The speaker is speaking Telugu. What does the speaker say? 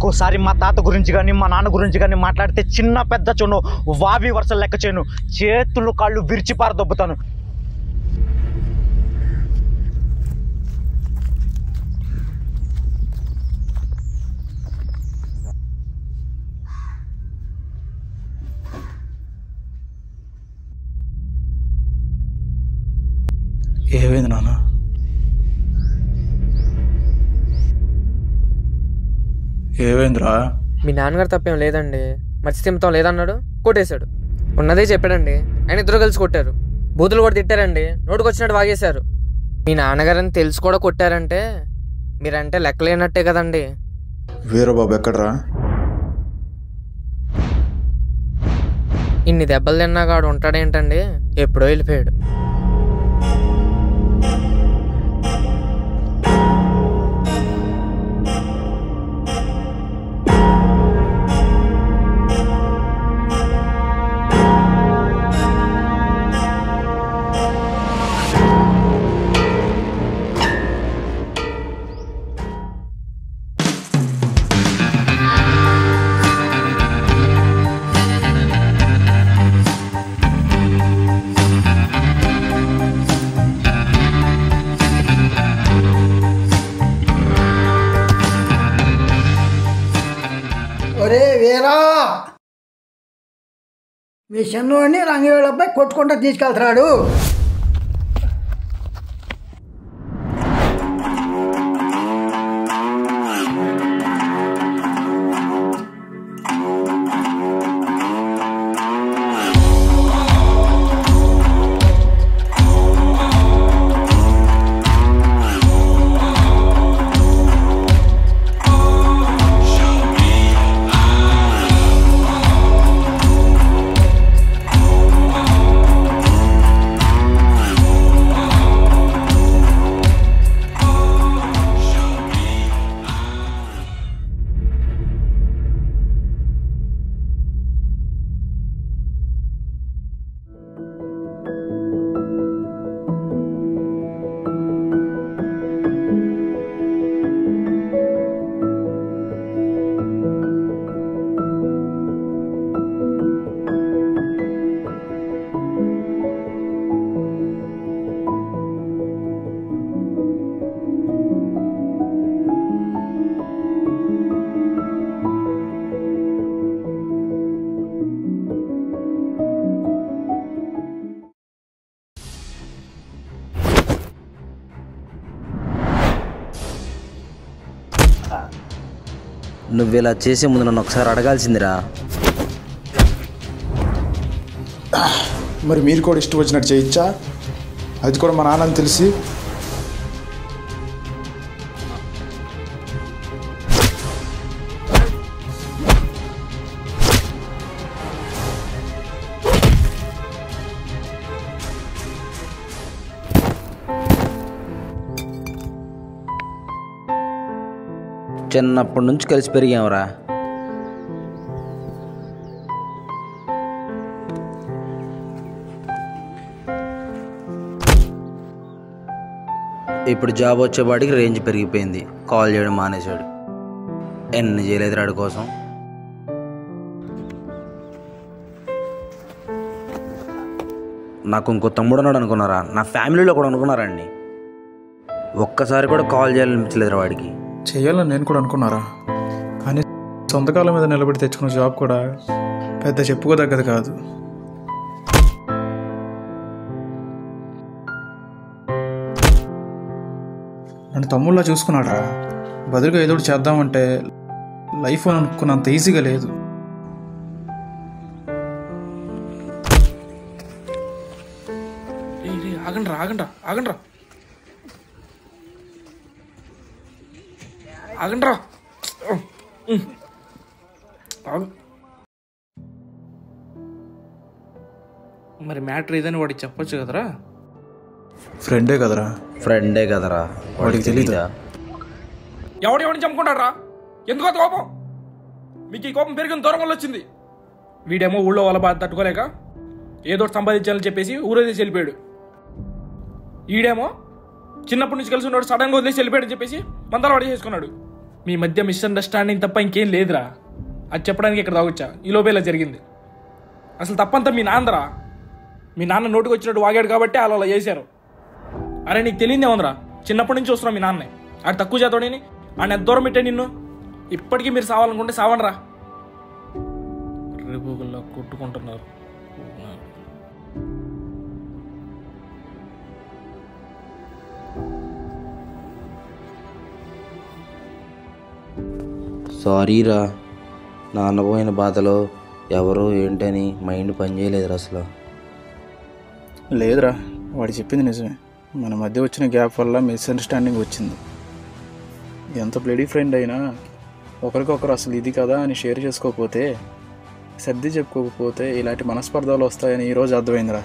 ఇంకోసారి మా తాత గురించి కానీ మా నాన్న గురించి కానీ మాట్లాడితే చిన్న పెద్ద చూను వావి వరుసలు లెక్క చేయను, చేతులు కాళ్ళు విరిచి పారదొబ్బుతాను. ఏమైంది నాన్న? ఏమైందిరా? మీ నాన్నగారు తప్పేం లేదండి, మత్స్యమితం లేదన్నాడు, కొట్టేశాడు. ఉన్నదే చెప్పాడండి. ఆయన ఇద్దరు కలిసి కొట్టారు. బూతులు కూడా తిట్టారండి, నోటుకు వచ్చినట్టు వాగేశారు. మీ నాన్నగారని తెలిసి కూడా కొట్టారంటే మీరంటే లెక్కలేనట్టే కదండి. వీరబాబు ఎక్కడరా? ఇన్ని దెబ్బలు తిన్నాగాడు ఉంటాడేంటండి, ఎప్పుడో వెళ్ళిపోయాడు. ఒరే వీరా, మీ చిన్నవాడిని రంగవేళ్ళపై కొట్టుకుంటూ తీసుకెళ్తున్నాడు. నువ్వు ఇలా చేసే ముందు నన్ను ఒకసారి అడగాల్సిందిరా. మరి మీరు కూడా ఇష్టం వచ్చినట్టు చేయొచ్చా? అది కూడా మా నాన్నని తెలిసి. చిన్నప్పటి నుంచి కలిసి పెరిగాంరా. ఇప్పుడు జాబ్ వచ్చేవాడికి రేంజ్ పెరిగిపోయింది, కాల్ చేయడం మానేశాడు. ఎన్ని చేయలేదు రాడి కోసం. నాకు ఇంకో తమ్ముడు ఉన్నాడు అనుకున్నారా? నా ఫ్యామిలీలో కూడా అనుకున్నారండి. ఒక్కసారి కూడా కాల్ చేయాలనిపించలేదు వాడికి. చేయాలని నేను కూడా అనుకున్నారా, కానీ సొంతకాలం మీద నిలబడి తెచ్చుకున్న జాబ్ కూడా పెద్ద చెప్పుకోదగ్గది కాదు. నన్ను తమ్ముళ్ళ చూసుకున్నాడా, బదులుగా ఏదో చేద్దామంటే లైఫ్ అనుకున్నంత ఈజీగా లేదు. ఆగండ్రా ఆగండ్రా ఆగండ్రా ఆగండ్రా. మరి మ్యాటర్ ఏదని వాడికి చెప్పొచ్చు కదరా. ఫ్రెండే కదరా. ఫ్రెండే కదరా, వాడికి తెలీదా? ఎవడెవడిని చంపుకుంటారా? ఎందుకో కోపం మీకు? ఈ కోపం పెరిగిన దూరం వల్ల వచ్చింది. వీడేమో ఊళ్ళో వాళ్ళ బాధ తట్టుకోలేక ఏదో సంపాదించాలని చెప్పేసి ఊరేసి వెళ్ళిపోయాడు. ఈడేమో చిన్నప్పటి నుంచి కలిసి ఉన్నాడు, సడన్గా వదిలేసి వెళ్ళిపోయాడని చెప్పేసి మందలు వాడి చేసుకున్నాడు. మీ మధ్య మిస్అండర్స్టాండింగ్ తప్ప ఇంకేం లేదురా. అది చెప్పడానికి ఇక్కడ తాగొచ్చా, ఈ లోపే ఇలా జరిగింది. అసలు తప్పంతా మీ నాన్నరా. మీ నాన్న నోటికి వచ్చినట్టు వాగాడు కాబట్టి అలా చేశారు. అరే నీకు తెలియదే ఉందిరా, చిన్నప్పటి నుంచి చూస్తున్నావు మీ నాన్నే. ఆడు తక్కువ చేతోడని ఆయన ఎంత దూరం పెట్టే నిన్ను. ఇప్పటికీ మీరు సావాలనుకుంటే సావండిరా. రేపులా కొట్టుకుంటున్నారు. సారీరా, నాన్న పోయిన బాధలో ఎవరో ఏంటని మైండ్ పనిచేయలేదురా అసలు. లేదురా, వాడు చెప్పింది నిజమే. మన మధ్య వచ్చిన గ్యాప్ వల్ల మిస్అండర్స్టాండింగ్ వచ్చింది. ఎంత బ్లడీ ఫ్రెండ్ అయినా ఒకరికొకరు అసలు ఇది కదా అని షేర్ చేసుకోకపోతే, సర్ది చెప్పుకోకపోతే ఇలాంటి మనస్పర్ధలు వస్తాయని ఈరోజు అర్థమైందిరా.